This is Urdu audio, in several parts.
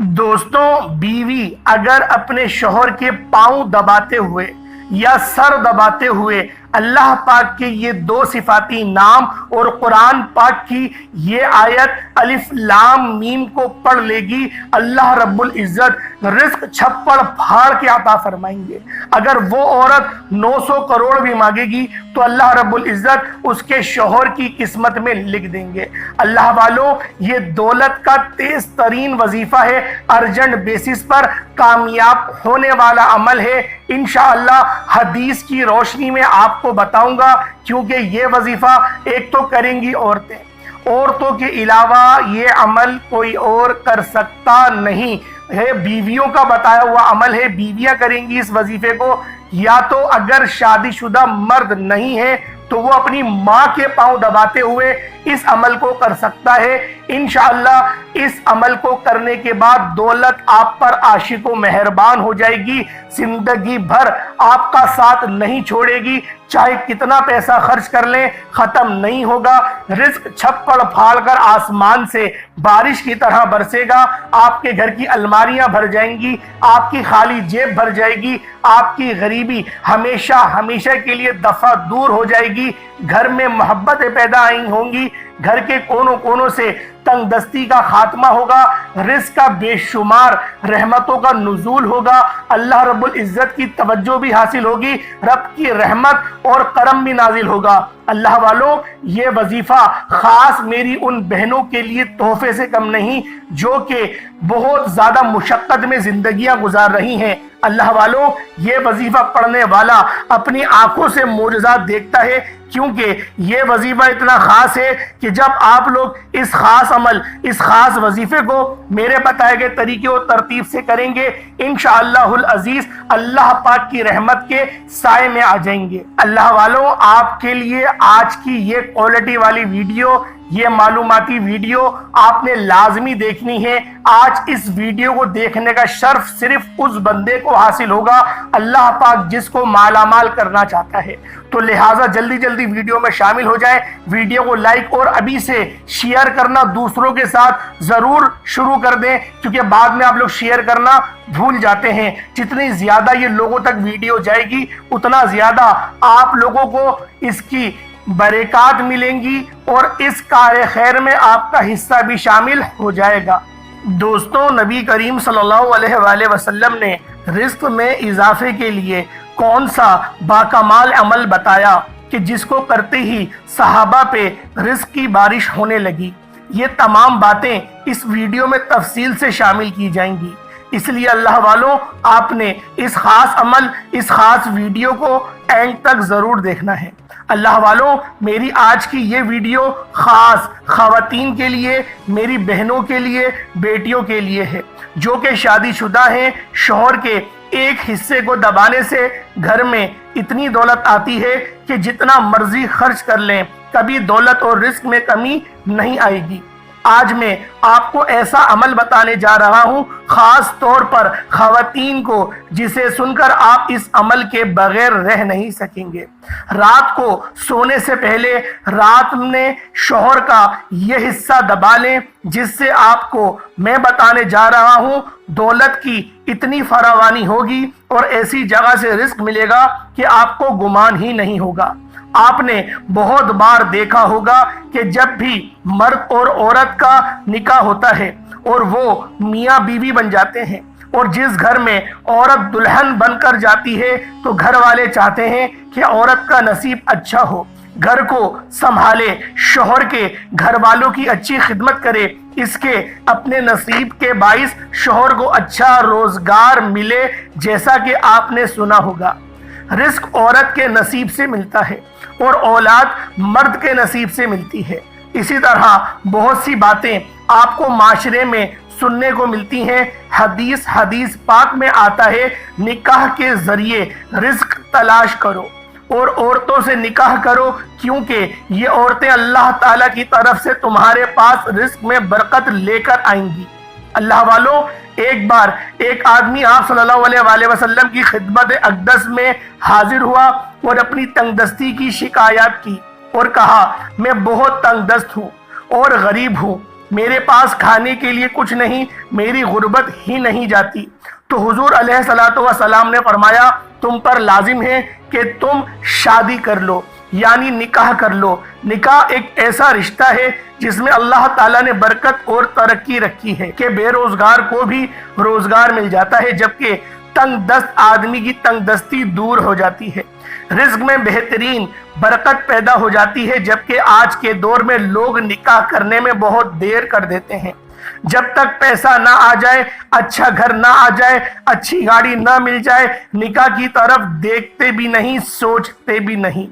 دوستوں، بیوی اگر اپنے شوہر کے پاؤں دباتے ہوئے یا سر دباتے ہوئے اللہ پاک کے یہ دو صفاتی نام اور قرآن پاک کی یہ آیت الف لام میم کو پڑھ لے گی، اللہ رب العزت رزق چھپڑ پھاڑ کے عطا فرمائیں گے۔ اگر وہ عورت 900 کروڑ بھی مانگے گی تو اللہ رب العزت اس کے شوہر کی قسمت میں لکھ دیں گے۔ اللہ والوں، یہ دولت کا تیز ترین وظیفہ ہے، ارجنٹ بیسس پر کامیاب ہونے والا عمل ہے۔ انشاءاللہ حدیث کی روشنی میں آپ کو بتاؤں گا، کیونکہ یہ وظیفہ ایک تو کریں گی عورتیں، عورتوں کے علاوہ یہ عمل کوئی اور کر سکتا نہیں ہے، بیویوں کا بتایا ہوا عمل ہے، بیویاں کریں گی اس وظیفے کو۔ یا تو اگر شادی شدہ مرد نہیں ہے تو وہ اپنی ماں کے پاؤں دباتے ہوئے اس عمل کو کر سکتا ہے۔ انشاءاللہ اس عمل کو کرنے کے بعد دولت آپ پر عاشق و مہربان ہو جائے گی، زندگی بھر آپ کا ساتھ نہیں چھوڑے گی، چاہے کتنا پیسہ خرچ کر لیں ختم نہیں ہوگا۔ رزق چھپڑ پھاڑ کر آسمان سے بارش کی طرح برسے گا، آپ کے گھر کی الماریاں بھر جائیں گی، آپ کی خالی جیب بھر جائے گی، آپ کی غریبی ہمیشہ ہمیشہ کے لیے دفع دور ہو جائے گی، گھر میں محبتیں پیدا آئی ہوں گی، گھر کے کونوں کونوں سے تنگ دستی کا خاتمہ ہوگا، رزق کا بے شمار رحمتوں کا نزول ہوگا، اللہ رب العزت کی توجہ بھی حاصل ہوگی، رب کی رحمت اور کرم بھی نازل ہوگا۔ اللہ والوں، یہ وظیفہ خاص میری ان بہنوں کے لیے تحفے سے کم نہیں جو کہ بہت زیادہ مشقت میں زندگیاں گزار رہی ہیں۔ اللہ والوں، یہ وظیفہ پڑھنے والا اپنی آنکھوں سے معجزات دیکھتا ہے، کیونکہ یہ وظیفہ اتنا خاص ہے کہ جب آپ لوگ اس خاص عمل، اس خاص وظیفے کو میرے بتائے گئے طریقے و ترتیب سے کریں گے، انشاءاللہ العزیز اللہ پاک کی رحمت کے سائے میں آ جائیں گے۔ اللہ والوں، آپ کے لیے آج کی یہ کوالٹی والی ویڈیو، یہ معلوماتی ویڈیو آپ نے لازمی دیکھنی ہے۔ آج اس ویڈیو کو دیکھنے کا شرف صرف اس بندے کو حاصل ہوگا اللہ پاک جس کو مالا مال کرنا چاہتا ہے، تو لہٰذا جلدی جلدی ویڈیو میں شامل ہو جائیں، ویڈیو کو لائک اور ابھی سے شیئر کرنا دوسروں کے ساتھ ضرور شروع کر دیں، کیونکہ بعد میں آپ لوگ شیئر کرنا بھول جاتے ہیں۔ جتنی زیادہ یہ لوگوں تک ویڈیو جائے گی اتنا زیادہ آپ لوگوں کو اس کی برکات ملیں گی اور اس کار خیر میں آپ کا حصہ بھی شامل ہو جائے گا۔ دوستوں، نبی کریم صلی اللہ علیہ وآلہ وسلم نے رزق میں اضافے کے لیے کون سا باکمال عمل بتایا کہ جس کو کرتے ہی صحابہ پہ رزق کی بارش ہونے لگی۔ یہ تمام باتیں اس ویڈیو میں تفصیل سے شامل کی جائیں گی، اس لیے اللہ والوں، آپ نے اس خاص عمل، اس خاص ویڈیو کو اینڈ تک ضرور دیکھنا ہے۔ اللہ والوں، میری آج کی یہ ویڈیو خاص خواتین کے لیے، میری بہنوں کے لیے، بیٹیوں کے لیے ہے جو کہ شادی شدہ ہیں۔ شوہر کے ایک حصے کو دبانے سے گھر میں اتنی دولت آتی ہے کہ جتنا مرضی خرچ کر لیں کبھی دولت اور رزق میں کمی نہیں آئے گی۔ آج میں آپ کو ایسا عمل بتانے جا رہا ہوں خاص طور پر خواتین کو، جسے سن کر آپ اس عمل کے بغیر رہ نہیں سکیں گے۔ رات کو سونے سے پہلے رات میں شوہر کا یہ حصہ دبا لیں جس سے آپ کو میں بتانے جا رہا ہوں دولت کی اتنی فراوانی ہوگی اور ایسی جگہ سے رزق ملے گا کہ آپ کو گمان ہی نہیں ہوگا۔ آپ نے بہت بار دیکھا ہوگا کہ جب بھی مرد اور عورت کا نکاح ہوتا ہے اور وہ میاں بیوی بن جاتے ہیں اور جس گھر میں عورت دلہن بن کر جاتی ہے تو گھر والے چاہتے ہیں کہ عورت کا نصیب اچھا ہو، گھر کو سنبھالے، شوہر کے گھر والوں کی اچھی خدمت کرے، اس کے اپنے نصیب کے باعث شوہر کو اچھا روزگار ملے۔ جیسا کہ آپ نے سنا ہوگا، رزق عورت کے نصیب سے ملتا ہے اور اولاد مرد کے نصیب سے ملتی ہے۔ اسی طرح بہت سی باتیں آپ کو معاشرے میں سننے کو ملتی ہیں۔ حدیث پاک میں آتا ہے، نکاح کے ذریعے رزق تلاش کرو اور عورتوں سے نکاح کرو، کیونکہ یہ عورتیں اللہ تعالیٰ کی طرف سے تمہارے پاس رزق میں برکت لے کر آئیں گی۔ اللہ والوں، ایک بار ایک آدمی آپ صلی اللہ علیہ وآلہ وسلم کی خدمت اقدس میں حاضر ہوا اور اپنی تنگ دستی کی شکایت کی اور کہا، میں بہت تنگ دست ہوں اور غریب ہوں، میرے پاس کھانے کے لیے کچھ نہیں، میری غربت ہی نہیں جاتی۔ تو حضور علیہ الصلوۃ والسلام نے فرمایا تم پر لازم ہے کہ تم شادی کر لو، یعنی نکاح کر لو۔ نکاح ایک ایسا رشتہ ہے جس میں اللہ تعالیٰ نے برکت اور ترقی رکھی ہے کہ بے روزگار کو بھی روزگار مل جاتا ہے، جبکہ تنگ دست آدمی کی تنگ دستی دور ہو جاتی ہے۔ رزق میں بہترین برکت پیدا ہو جاتی ہے، جبکہ آج کے دور میں لوگ نکاح کرنے میں بہت دیر کر دیتے ہیں۔ جب تک پیسہ نہ آ جائے، اچھا گھر نہ آ جائے، اچھی گاڑی نہ مل جائے، نکاح کی طرف دیکھتے بھی نہیں، سوچتے بھی نہیں۔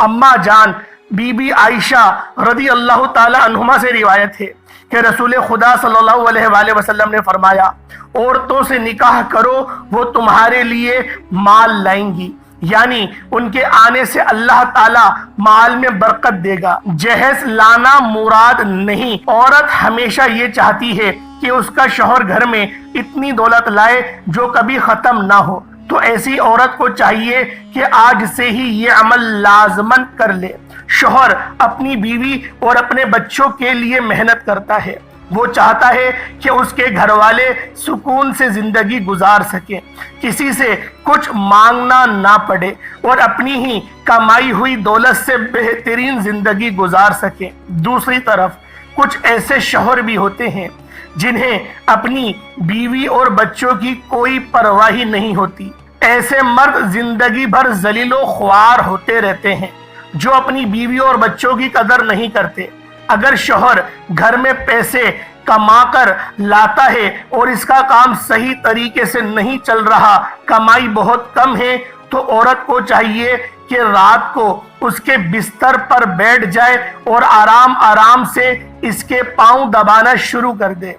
اماں جان بی بی عائشہ رضی اللہ تعالی عنہما سے روایت ہے کہ رسول خدا صلی اللہ علیہ وآلہ وسلم نے فرمایا عورتوں سے نکاح کرو، وہ تمہارے لیے مال لائیں گی، یعنی ان کے آنے سے اللہ تعالیٰ مال میں برکت دے گا۔ جہیز لانا مراد نہیں، عورت ہمیشہ یہ چاہتی ہے کہ اس کا شوہر گھر میں اتنی دولت لائے جو کبھی ختم نہ ہو، تو ایسی عورت کو چاہیے کہ آج سے ہی یہ عمل لازمن کر لے۔ شوہر اپنی بیوی اور اپنے بچوں کے لیے محنت کرتا ہے، وہ چاہتا ہے کہ اس کے گھر والے سکون سے زندگی گزار سکیں، کسی سے کچھ مانگنا نہ پڑے اور اپنی ہی کمائی ہوئی دولت سے بہترین زندگی گزار سکیں۔ دوسری طرف کچھ ایسے شوہر بھی ہوتے ہیں جنہیں اپنی بیوی اور بچوں کی کوئی پرواہ نہیں ہوتی۔ ایسے مرد زندگی بھر ذلیل و خوار ہوتے رہتے ہیں جو اپنی بیوی اور بچوں کی قدر نہیں کرتے۔ اگر شوہر گھر میں پیسے کما کر لاتا ہے اور اس کا کام صحیح طریقے سے نہیں چل رہا، کمائی بہت کم ہے، تو عورت کو چاہیے کہ رات کو اس کے بستر پر بیٹھ جائے اور آرام آرام سے اس کے پاؤں دبانا شروع کر دے۔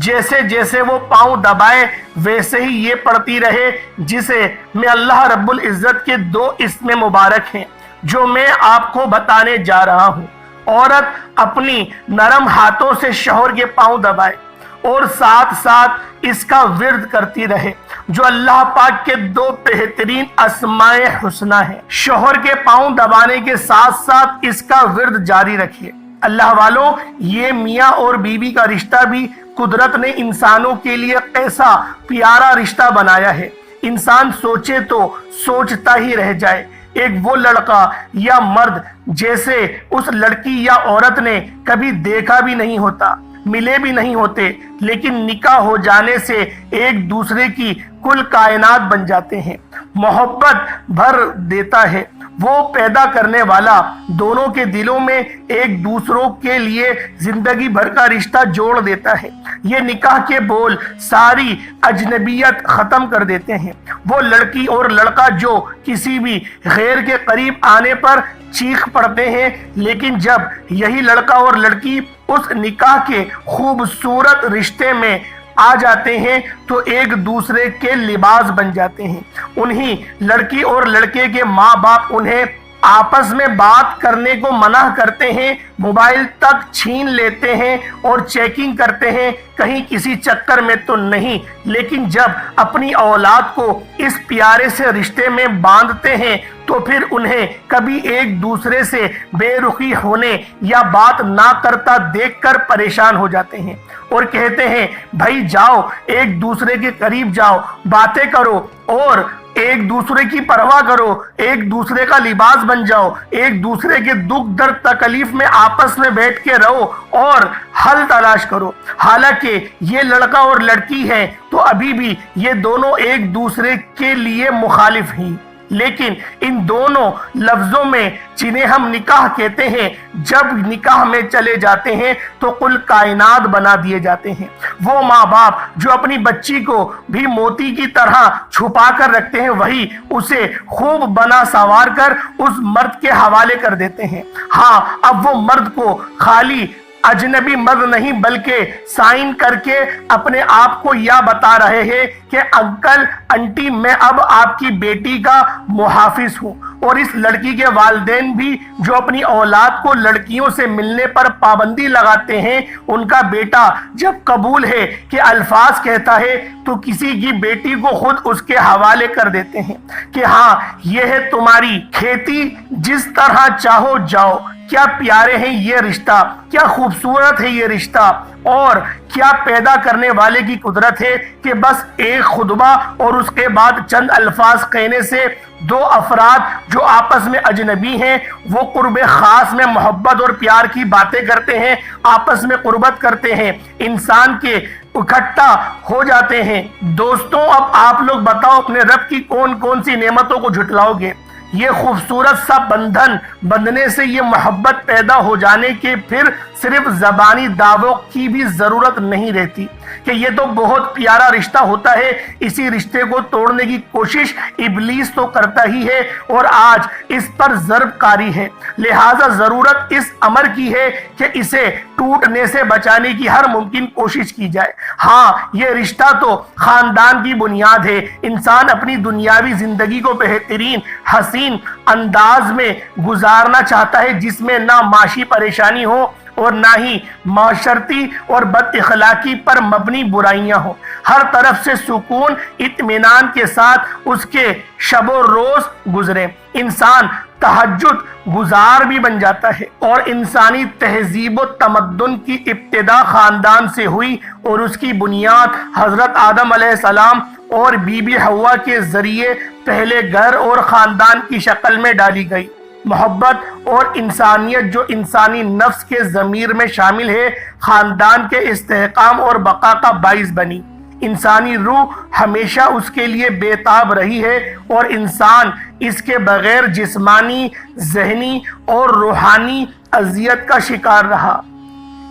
جیسے جیسے وہ پاؤں دبائے ویسے ہی یہ پڑھتی رہے، جسے میں اللہ رب العزت کے 2 اسم مبارک ہیں جو میں آپ کو بتانے جا رہا ہوں۔ عورت اپنی نرم ہاتھوں سے شوہر کے پاؤں دبائے اور ساتھ ساتھ اس کا ورد کرتی رہے، جو اللہ پاک کے 2 بہترین اسماء حسنہ ہیں۔ شوہر کے پاؤں دبانے کے ساتھ ساتھ اس کا ورد جاری رکھیے۔ اللہ والوں، یہ میاں اور بیوی کا رشتہ بھی قدرت نے انسانوں کے لیے ایسا پیارا رشتہ بنایا ہے، انسان سوچے تو سوچتا ہی رہ جائے۔ ایک وہ لڑکا یا مرد جیسے اس لڑکی یا عورت نے کبھی دیکھا بھی نہیں ہوتا، ملے بھی نہیں ہوتے، لیکن نکاح ہو جانے سے ایک دوسرے کی کل کائنات بن جاتے ہیں، محبت بھر دیتا ہے۔ وہ پیدا کرنے والا دونوں کے دلوں میں ایک دوسروں کے لیے زندگی بھر کا رشتہ جوڑ دیتا ہے۔ یہ نکاح کے بول ساری اجنبیت ختم کر دیتے ہیں۔ وہ لڑکی اور لڑکا جو کسی بھی غیر کے قریب آنے پر چیخ پڑتے ہیں، لیکن جب یہی لڑکا اور لڑکی اس نکاح کے خوبصورت رشتے میں آ جاتے ہیں تو ایک دوسرے کے لباس بن جاتے ہیں۔ انہی لڑکی اور لڑکے کے ماں باپ انہیں آپس میں بات کرنے کو منع کرتے ہیں، موبائل تک چھین لیتے ہیں اور چیکنگ کرتے ہیں، کہیں کسی چکر میں تو نہیں، لیکن جب اپنی اولاد کو اس پیارے سے رشتے میں باندھتے ہیں تو پھر انہیں کبھی ایک دوسرے سے بے رخی ہونے یا بات نہ کرتا دیکھ کر پریشان ہو جاتے ہیں اور کہتے ہیں بھائی جاؤ، ایک دوسرے کے قریب جاؤ، باتیں کرو اور ایک دوسرے کی پرواہ کرو، ایک دوسرے کا لباس بن جاؤ، ایک دوسرے کے دکھ درد تکلیف میں آپس میں بیٹھ کے رہو اور حل تلاش کرو۔ حالانکہ یہ لڑکا اور لڑکی ہے تو ابھی بھی یہ دونوں ایک دوسرے کے لیے مخالف ہیں، لیکن ان دونوں لفظوں میں جنہیں ہم نکاح کہتے ہیں، جب نکاح میں چلے جاتے ہیں تو کل کائنات بنا دیے جاتے ہیں۔ وہ ماں باپ جو اپنی بچی کو بھی موتی کی طرح چھپا کر رکھتے ہیں، وہی اسے خوب بنا سنوار کر اس مرد کے حوالے کر دیتے ہیں۔ ہاں، اب وہ مرد کو خالی اجنبی مرد نہیں بلکہ سائن کر کے اپنے آپ کو یہ بتا رہے ہیں کہ انکل انٹی میں اب آپ کی بیٹی کا محافظ ہوں۔ اور اس لڑکی کے والدین بھی جو اپنی اولاد کو لڑکیوں سے ملنے پر پابندی لگاتے ہیں، ان کا بیٹا جب قبول ہے کہ الفاظ کہتا ہے تو کسی کی بیٹی کو خود اس کے حوالے کر دیتے ہیں کہ ہاں یہ ہے تمہاری کھیتی، جس طرح چاہو جاؤ، کیا پیارے ہیں یہ رشتہ، کیا خوبصورت ہے یہ رشتہ، اور کیا پیدا کرنے والے کی قدرت ہے کہ بس ایک خطبہ اور اس کے بعد چند الفاظ کہنے سے دو افراد جو آپس میں اجنبی ہیں وہ قرب خاص میں محبت اور پیار کی باتیں کرتے ہیں، آپس میں قربت کرتے ہیں، انسان کے اکٹھا ہو جاتے ہیں۔ دوستوں، اب آپ لوگ بتاؤ اپنے رب کی کون کون سی نعمتوں کو جھٹلاؤ گے؟ یہ خوبصورت سا بندھن بندھنے سے یہ محبت پیدا ہو جانے کے پھر صرف زبانی دعووں کی بھی ضرورت نہیں رہتی کہ یہ تو بہت پیارا رشتہ ہوتا ہے۔ اسی رشتے کو توڑنے کی کوشش ابلیس تو کرتا ہی ہے اور آج اس پر ضرب کاری ہے، لہٰذا ضرورت اس امر کی ہے کہ اسے ٹوٹنے سے بچانے کی ہر ممکن کوشش کی جائے۔ ہاں، یہ رشتہ تو خاندان کی بنیاد ہے۔ انسان اپنی دنیاوی زندگی کو بہترین حسین انداز میں گزارنا چاہتا ہے جس میں نہ معاشی پریشانی ہو اور نہ ہی معاشرتی اور بد اخلاقی پر مبنی برائیاں ہوں۔ ہر طرف سے سکون اطمینان کے ساتھ اس کے شب و روز گزرے۔ انسان تہجد گزار بھی بن جاتا ہے، اور انسانی تہذیب و تمدن کی ابتدا خاندان سے ہوئی اور اس کی بنیاد حضرت آدم علیہ السلام اور بی بی حوا کے ذریعے پہلے گھر اور خاندان کی شکل میں ڈالی گئی۔ محبت اور انسانیت جو انسانی نفس کے ضمیر میں شامل ہے، خاندان کے استحکام اور بقا کا باعث بنی۔ انسانی روح ہمیشہ اس کے لیے بے تاب رہی ہے اور انسان اس کے بغیر جسمانی، ذہنی اور روحانی اذیت کا شکار رہا۔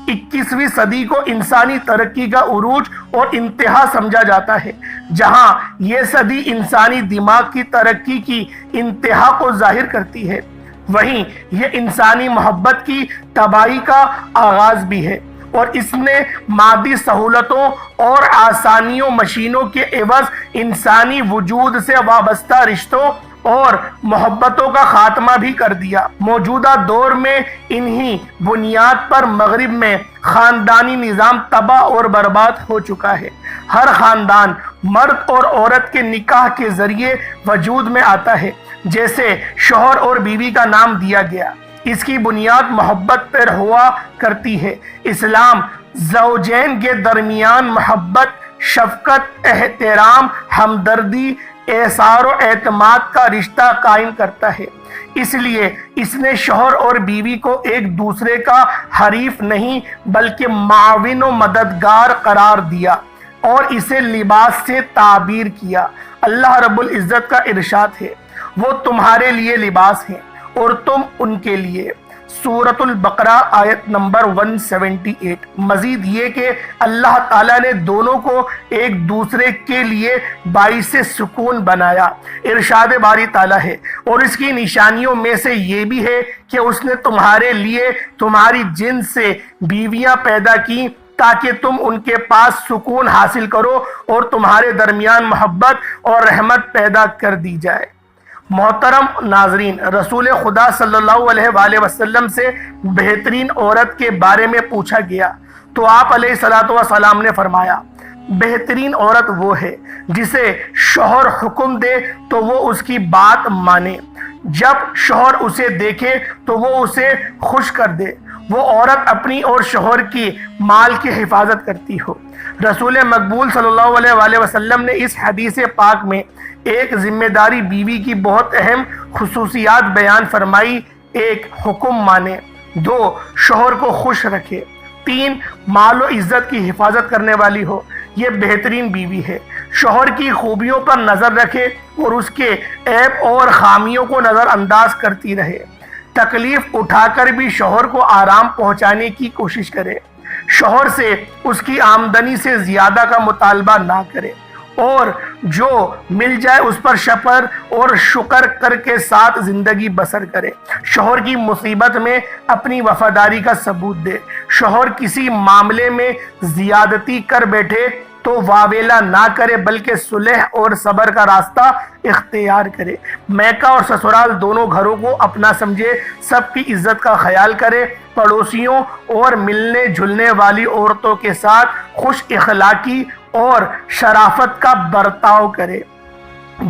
21ویں صدی کو انسانی ترقی کا عروج اور انتہا سمجھا جاتا ہے، جہاں یہ صدی انسانی دماغ کی ترقی کی انتہا کو ظاہر کرتی ہے، وہیں یہ انسانی محبت کی تباہی کا آغاز بھی ہے، اور اس نے مادی سہولتوں اور آسانیوں مشینوں کے عوض انسانی وجود سے وابستہ رشتوں اور محبتوں کا خاتمہ بھی کر دیا۔ موجودہ دور میں انہی بنیاد پر مغرب میں خاندانی نظام تباہ اور برباد ہو چکا ہے۔ ہر خاندان مرد اور عورت کے نکاح کے ذریعے وجود میں آتا ہے، جیسے شوہر اور بیوی کا نام دیا گیا۔ اس کی بنیاد محبت پر ہوا کرتی ہے۔ اسلام زوجین کے درمیان محبت، شفقت، احترام، ہمدردی، احسار و اعتماد کا رشتہ قائم کرتا ہے۔ اس لیے اس نے شوہر اور بیوی کو ایک دوسرے کا حریف نہیں بلکہ معاون و مددگار قرار دیا اور اسے لباس سے تعبیر کیا۔ اللہ رب العزت کا ارشاد ہے، وہ تمہارے لیے لباس ہیں اور تم ان کے لیے۔ سورۃ البقرہ آیت نمبر 178۔ مزید یہ کہ اللہ تعالیٰ نے دونوں کو ایک دوسرے کے لیے باعث سکون بنایا۔ ارشاد باری تعالیٰ ہے، اور اس کی نشانیوں میں سے یہ بھی ہے کہ اس نے تمہارے لیے تمہاری جنس سے بیویاں پیدا کی تاکہ تم ان کے پاس سکون حاصل کرو اور تمہارے درمیان محبت اور رحمت پیدا کر دی جائے۔ محترم ناظرین، رسول خدا صلی اللہ علیہ وآلہ وسلم سے بہترین عورت کے بارے میں پوچھا گیا تو آپ علیہ الصلوۃ والسلام نے فرمایا، بہترین عورت وہ ہے جسے شوہر حکم دے تو وہ اس کی بات مانے، جب شوہر اسے دیکھے تو وہ اسے خوش کر دے، وہ عورت اپنی اور شوہر کی مال کی حفاظت کرتی ہو۔ رسول مقبول صلی اللہ علیہ وآلہ وسلم نے اس حدیث پاک میں ایک ذمہ داری بیوی کی بہت اہم خصوصیات بیان فرمائی۔ 1، حکم مانے۔ 2، شوہر کو خوش رکھے۔ 3، مال و عزت کی حفاظت کرنے والی ہو، یہ بہترین بیوی ہے۔ شوہر کی خوبیوں پر نظر رکھے اور اس کے عیب اور خامیوں کو نظر انداز کرتی رہے، تکلیف اٹھا کر بھی شوہر کو آرام پہنچانے کی کوشش کرے، شوہر سے اس کی آمدنی سے زیادہ کا مطالبہ نہ کرے، اور جو مل جائے اس پر شکر اور شکر کر کے ساتھ زندگی بسر کرے۔ شوہر کی مصیبت میں اپنی وفاداری کا ثبوت دے۔ شوہر کسی معاملے میں زیادتی کر بیٹھے تو واویلا نہ کرے بلکہ صلح اور صبر کا راستہ اختیار کرے۔ میکہ اور سسرال دونوں گھروں کو اپنا سمجھے، سب کی عزت کا خیال کرے، پڑوسیوں اور ملنے جلنے والی عورتوں کے ساتھ خوش اخلاقی اور شرافت کا برتاؤ کرے،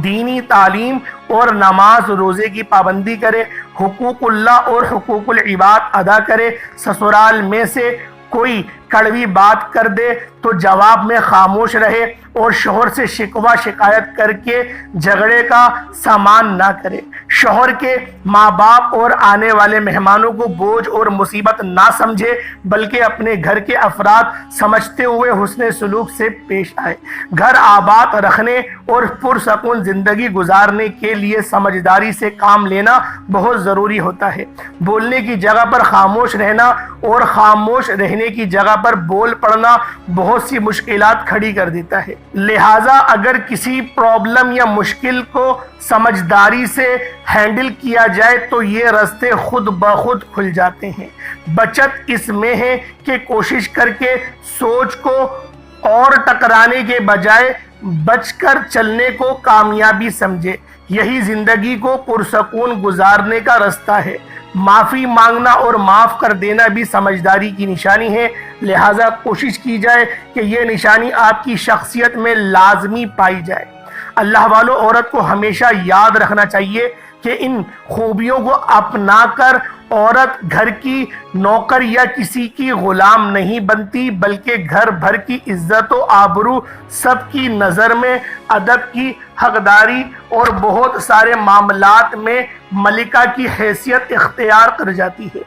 دینی تعلیم اور نماز روزے کی پابندی کرے، حقوق اللہ اور حقوق العباد ادا کرے۔ سسرال میں سے کوئی کڑوی بات کر دے تو جواب میں خاموش رہے اور شوہر سے شکوہ شکایت کر کے جھگڑے کا سامان نہ کرے۔ شوہر کے ماں باپ اور آنے والے مہمانوں کو بوجھ اور مصیبت نہ سمجھے بلکہ اپنے گھر کے افراد سمجھتے ہوئے حسن سلوک سے پیش آئے۔ گھر آباد رکھنے اور پرسکون زندگی گزارنے کے لیے سمجھداری سے کام لینا بہت ضروری ہوتا ہے۔ بولنے کی جگہ پر خاموش رہنا اور خاموش رہنے کی جگہ پر بول پڑنا بہت سی مشکلات کھڑی کر دیتا ہے۔ لہٰذا اگر کسی پرابلم یا مشکل کو سمجھداری سے ہینڈل کیا جائے تو یہ راستے خود بخود کھل جاتے ہیں۔ بچت اس میں ہے کہ کوشش کر کے سوچ کو اور ٹکرانے کے بجائے بچ کر چلنے کو کامیابی سمجھے۔ یہی زندگی کو پرسکون گزارنے کا راستہ ہے۔ معافی مانگنا اور معاف کر دینا بھی سمجھداری کی نشانی ہے، لہٰذا کوشش کی جائے کہ یہ نشانی آپ کی شخصیت میں لازمی پائی جائے۔ اللہ والوں، عورت کو ہمیشہ یاد رکھنا چاہیے کہ ان خوبیوں کو اپنا کر عورت گھر کی نوکر یا کسی کی غلام نہیں بنتی بلکہ گھر بھر کی عزت و آبرو، سب کی نظر میں ادب کی حقداری اور بہت سارے معاملات میں ملکہ کی حیثیت اختیار کر جاتی ہے۔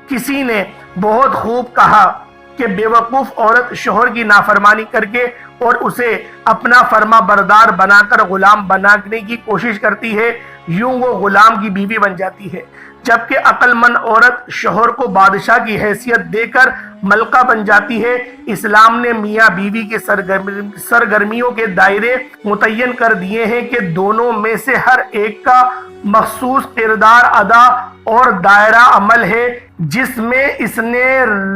کسی نے بہت خوب کہا کہ بیوقوف عورت شوہر کی نافرمانی کر کے اور اسے اپنا فرما بردار بنا کر غلام بنانے کی کوشش کرتی ہے، یوں وہ غلام کی بیوی بن جاتی ہے، جبکہ عقل مند عورت شوہر کو بادشاہ کی حیثیت دے کر ملکہ بن جاتی ہے۔ اسلام نے میاں بیوی کے سرگرمیوں کے دائرے متعین کر دیے ہیں کہ دونوں میں سے ہر ایک کا مخصوص کردار ادا اور دائرہ عمل ہے جس میں اس نے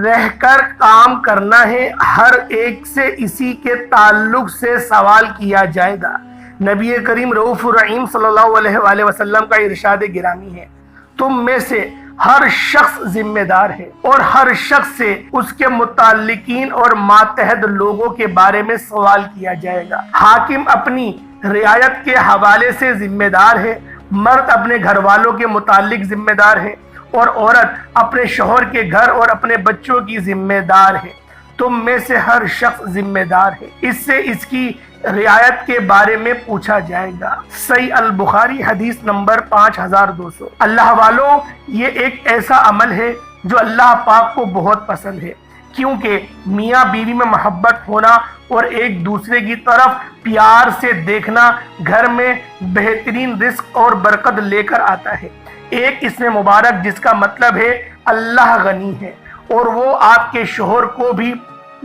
رہ کر کام کرنا ہے۔ ہر ایک سے اسی کے تعلق سے سوال کیا جائے گا۔ نبی کریم رؤوف الرحیم صلی اللہ علیہ وآلہ وسلم کا ارشاد گرامی ہے، تم میں سے ہر شخص ذمہ دار ہے اور ہر شخص سے اس کے متعلقین اور ماتحت لوگوں کے بارے میں سوال کیا جائے گا۔ حاکم اپنی رعایت کے حوالے سے ذمہ دار ہے، مرد اپنے گھر والوں کے متعلق ذمہ دار ہے اور عورت اپنے شوہر کے گھر اور اپنے بچوں کی ذمہ دار ہے۔ تم میں سے ہر شخص ذمہ دار ہے، اس سے اس کی رعایت کے بارے میں پوچھا جائے گا۔ صحیح البخاری حدیث نمبر 5200۔ اللہ والوں، یہ ایک ایسا عمل ہے جو اللہ پاک کو بہت پسند ہے، کیونکہ میاں بیوی میں محبت ہونا اور ایک دوسرے کی طرف پیار سے دیکھنا گھر میں بہترین رزق اور برکت لے کر آتا ہے۔ ایک اسم مبارک جس کا مطلب ہے اللہ غنی ہے اور وہ آپ کے شوہر کو بھی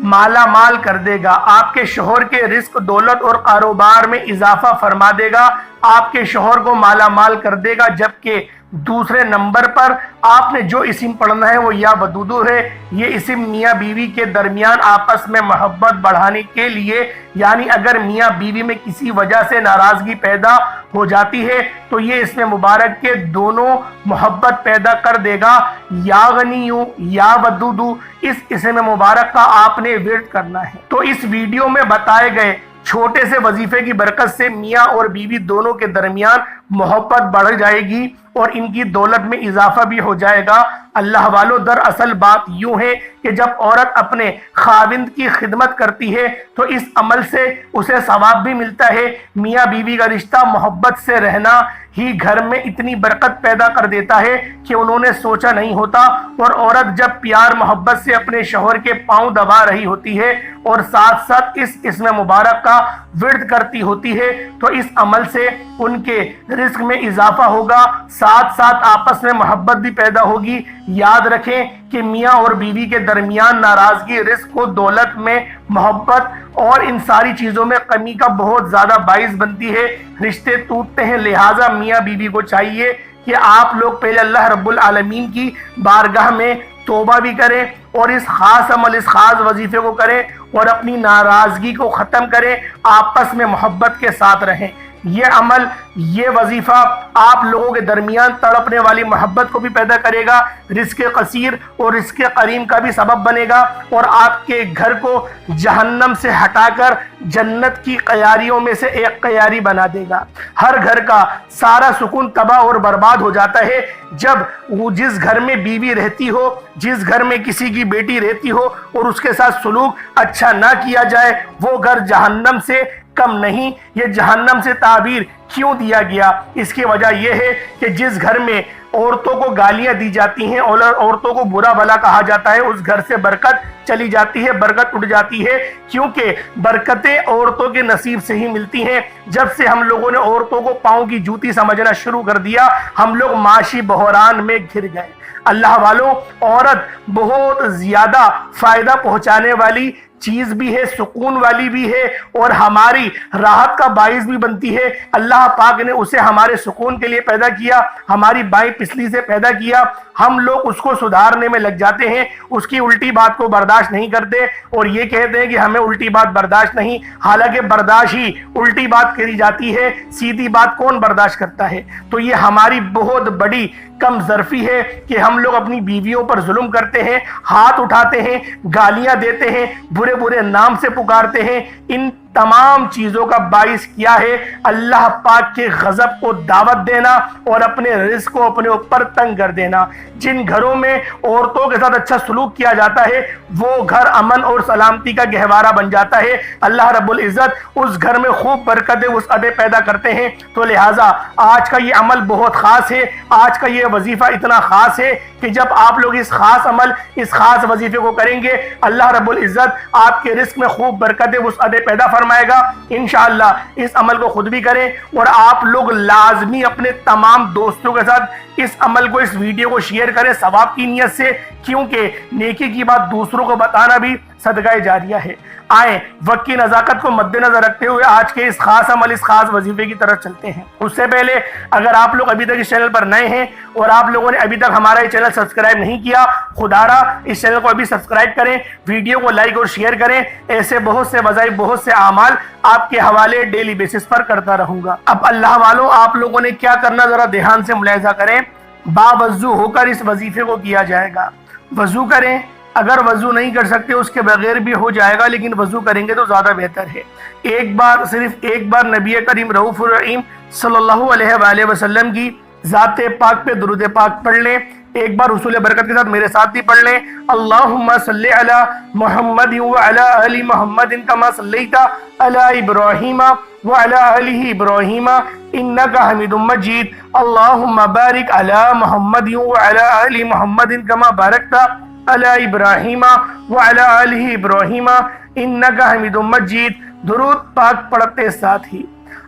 مالا مال کر دے گا، آپ کے شوہر کے رزق، دولت اور کاروبار میں اضافہ فرما دے گا، آپ کے شوہر کو مالا مال کر دے گا۔ جبکہ دوسرے نمبر پر آپ نے جو اسم پڑھنا ہے وہ یا ودودو ہے۔ یہ اسم میاں بیوی کے درمیان آپس میں محبت بڑھانے کے لیے، یعنی اگر میاں بیوی میں کسی وجہ سے ناراضگی پیدا ہو جاتی ہے تو یہ اسم مبارک کے دونوں محبت پیدا کر دے گا۔ یا غنیو یا ودودو، اس اسم مبارک کا آپ نے ورد کرنا ہے۔ تو اس ویڈیو میں بتائے گئے چھوٹے سے وظیفے کی برکت سے میاں اور بیوی دونوں کے درمیان محبت بڑھ جائے گی اور ان کی دولت میں اضافہ بھی ہو جائے گا۔ اللہ والوں، دراصل بات یوں ہے کہ جب عورت اپنے خاوند کی خدمت کرتی ہے تو اس عمل سے اسے ثواب بھی ملتا ہے۔ میاں بیوی کا رشتہ محبت سے رہنا ہی گھر میں اتنی برکت پیدا کر دیتا ہے کہ انہوں نے سوچا نہیں ہوتا، اور عورت جب پیار محبت سے اپنے شوہر کے پاؤں دبا رہی ہوتی ہے اور ساتھ ساتھ اس اسم مبارک کا ورد کرتی ہوتی ہے تو اس عمل سے ان کے رزق میں اضافہ ہوگا، ساتھ ساتھ آپس میں محبت بھی پیدا ہوگی۔ یاد رکھیں کہ میاں اور بیوی کے درمیان ناراضگی رزق و دولت میں، محبت اور ان ساری چیزوں میں کمی کا بہت زیادہ باعث بنتی ہے، رشتے ٹوٹتے ہیں۔ لہٰذا میاں بیوی کو چاہیے کہ آپ لوگ پہلے اللہ رب العالمین کی بارگاہ میں توبہ بھی کریں اور اس خاص عمل، اس خاص وظیفے کو کریں اور اپنی ناراضگی کو ختم کریں، آپس میں محبت کے ساتھ رہیں۔ یہ عمل، یہ وظیفہ آپ لوگوں کے درمیان تڑپنے والی محبت کو بھی پیدا کرے گا، رزق قصیر اور رزق کریم کا بھی سبب بنے گا، اور آپ کے گھر کو جہنم سے ہٹا کر جنت کی قیاریوں میں سے ایک قیاری بنا دے گا۔ ہر گھر کا سارا سکون تباہ اور برباد ہو جاتا ہے جب وہ جس گھر میں بیوی رہتی ہو، جس گھر میں کسی کی بیٹی رہتی ہو اور اس کے ساتھ سلوک اچھا نہ کیا جائے، وہ گھر جہنم سے کم نہیں۔ یہ جہنم سے تعبیر کیوں دیا گیا؟ اس کی وجہ یہ ہے کہ جس گھر میں عورتوں کو گالیاں دی جاتی ہیں اور عورتوں کو برا بھلا کہا جاتا ہے، اس گھر سے برکت چلی جاتی ہے، برکت اٹھ جاتی ہے، کیونکہ برکتیں عورتوں کے نصیب سے ہی ملتی ہیں۔ جب سے ہم لوگوں نے عورتوں کو پاؤں کی جوتی سمجھنا شروع کر دیا، ہم لوگ معاشی بحران میں گر گئے۔ اللہ والوں، عورت بہت زیادہ فائدہ پہنچانے والی چیز بھی ہے، سکون والی بھی ہے، اور ہماری راحت کا باعث بھی بنتی ہے۔ اللہ پاک نے اسے ہمارے سکون کے لیے پیدا کیا، ہماری بائیں پسلی سے پیدا کیا۔ ہم لوگ اس کو سدھارنے میں لگ جاتے ہیں، اس کی الٹی بات کو برداشت نہیں کرتے اور یہ کہتے ہیں کہ ہمیں الٹی بات برداشت نہیں، حالانکہ برداشت ہی الٹی بات کری جاتی ہے، سیدھی بات کون برداشت کرتا ہے؟ تو یہ ہماری بہت بڑی کم ظرفی ہے کہ ہم لوگ اپنی بیویوں پر ظلم کرتے ہیں، ہاتھ اٹھاتے ہیں، گالیاں دیتے ہیں، برے برے نام سے پکارتے ہیں۔ ان تمام چیزوں کا باعث کیا ہے؟ اللہ پاک کے غضب کو دعوت دینا اور اپنے رزق کو اپنے اوپر تنگ کر دینا۔ جن گھروں میں عورتوں کے ساتھ اچھا سلوک کیا جاتا ہے، وہ گھر امن اور سلامتی کا گہوارہ بن جاتا ہے۔ اللہ رب العزت اس گھر میں خوب برکتیں وسعتیں پیدا کرتے ہیں۔ تو لہٰذا آج کا یہ عمل بہت خاص ہے، آج کا یہ وظیفہ اتنا خاص ہے کہ جب آپ لوگ اس خاص عمل، اس خاص وظیفے کو کریں گے، اللہ رب العزت آپ کے رزق میں خوب برکتیں وسعتیں پیدا فرمائے گا۔ انشاءاللہ اس عمل کو خود بھی کریں، اور آپ لوگ لازمی اپنے تمام دوستوں کے ساتھ اس عمل کو، اس ویڈیو کو شیئر کریں ثواب کی نیت سے، کیونکہ نیکی کی بات دوسروں کو بتانا بھی صدقہ جاریہ ہے۔ آئیں وقت کی نزاکت کو مد نظر رکھتے ہوئے آج کے اس خاص عمل، اس خاص وظیفے کی طرف چلتے ہیں۔ اس سے پہلے اگر آپ لوگ ابھی تک اس چینل پر نئے ہیں اور آپ لوگوں نے ابھی تک ہمارا یہ چینل سبسکرائب نہیں کیا، خدارا اس چینل کو ابھی سبسکرائب کریں، ویڈیو کو لائک اور شیئر کریں۔ ایسے بہت سے وظائف، بہت سے اعمال آپ کے حوالے ڈیلی بیسس پر کرتا رہوں گا۔ اب اللہ والوں، آپ لوگوں نے کیا کرنا ذرا دھیان سے ملاحظہ کریں۔ باوضو ہو کر اس وظیفے کو کیا جائے گا۔ وضو کریں، اگر وضو نہیں کر سکتے اس کے بغیر بھی ہو جائے گا، لیکن وضو کریں گے تو زیادہ بہتر ہے۔ ایک بار، صرف ایک بار نبی کریم رؤوف الرحیم صلی اللہ علیہ وآلہ وسلم کی ذات پاک پہ درود پاک پڑھ لیں۔ ایک بار حصول برکت کے ساتھ میرے ساتھ بھی پڑھ لیں۔ اللہم صلی علی محمد وعلی آل محمد کما صلیت علی ابراہیم وعلی آل ابراہیم انک حمید مجید۔ اللہم بارک علی محمد وعلی آل محمد کما بارکت علی ابراہیم وعلی آل ابراہیم انک حمید مجید۔ درود پاک پڑھتے ساتھ ہی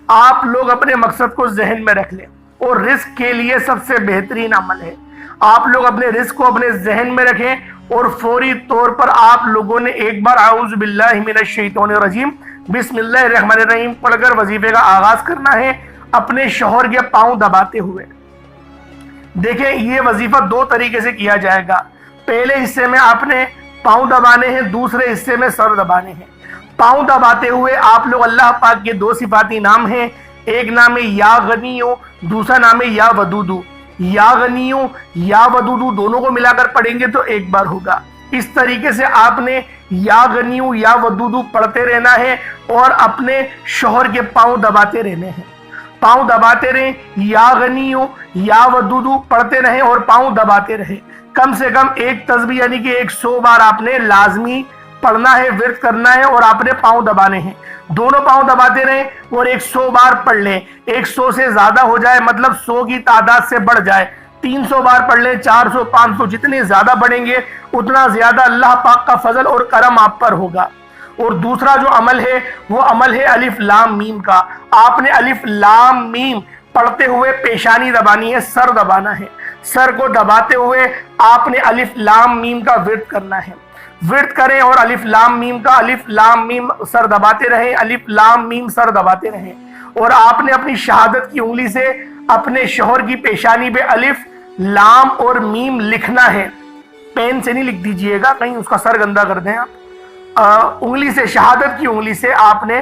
آپ لوگ اپنے مقصد کو ذہن میں رکھ لیں، اور رزق کے لیے سب سے بہترین عمل ہے۔ آپ لوگ اپنے رزق کو اپنے ذہن میں رکھیں، اور فوری طور پر آپ لوگوں نے ایک بار اعوذ باللہ من الشیطان الرجیم بسم اللہ الرحمن الرحیم پڑھ کر وظیفے کا آغاز کرنا ہے، اپنے شوہر کے پاؤں دباتے ہوئے۔ دیکھیں یہ وظیفہ دو طریقے سے کیا جائے گا۔ پہلے حصے میں آپ نے پاؤں دبانے ہیں، دوسرے حصے میں سر دبانے ہیں۔ پاؤں دباتے ہوئے آپ لوگ اللہ پاک کے دو صفاتی نام ہیں، ایک نام ہے یا غنیو، دوسرا نام ہے یا ودودو۔ یا غنیو، یا ودودو دونوں کو ملا کر پڑھیں گے تو ایک بار ہوگا۔ اس طریقے سے آپ نے یا غنیو یا ودودو پڑھتے رہنا ہے اور اپنے شوہر کے پاؤں دباتے رہنے ہیں۔ پاؤں دباتے رہیں، یا غنیو یا ودودو پڑھتے رہیں اور پاؤں دباتے رہیں۔ کم سے کم ایک تسبیح یعنی کہ 100 بار آپ نے لازمی پڑھنا ہے، ورد کرنا ہے، اور آپ نے پاؤں دبانے ہیں۔ دونوں پاؤں دباتے رہیں اور 100 بار پڑھ لیں۔ 100 سے زیادہ ہو جائے مطلب 100 کی تعداد سے بڑھ جائے، 300 بار پڑھ لیں، 400 500 جتنے زیادہ بڑھیں گے اتنا زیادہ اللہ پاک کا فضل اور کرم آپ پر ہوگا۔ اور دوسرا جو عمل ہے وہ عمل ہے الف لام میم کا۔ آپ نے الف لام میم پڑھتے ہوئے پیشانی دبانی ہے، سر دبانا ہے۔ سر کو دباتے ہوئے آپ نے الف لام میم کا ورد کرنا ہے۔ ورد کریں اور الف لام میم کا، الف لام میم سر دباتے رہیں، الف لام میم سر دباتے رہیں، اور آپ نے اپنی شہادت کی انگلی سے اپنے شوہر کی پیشانی پہ الف لام اور میم لکھنا ہے۔ پین سے نہیں لکھ دیجئے گا، کہیں اس کا سر گندا کر دیں آپ۔ انگلی سے، شہادت کی انگلی سے آپ نے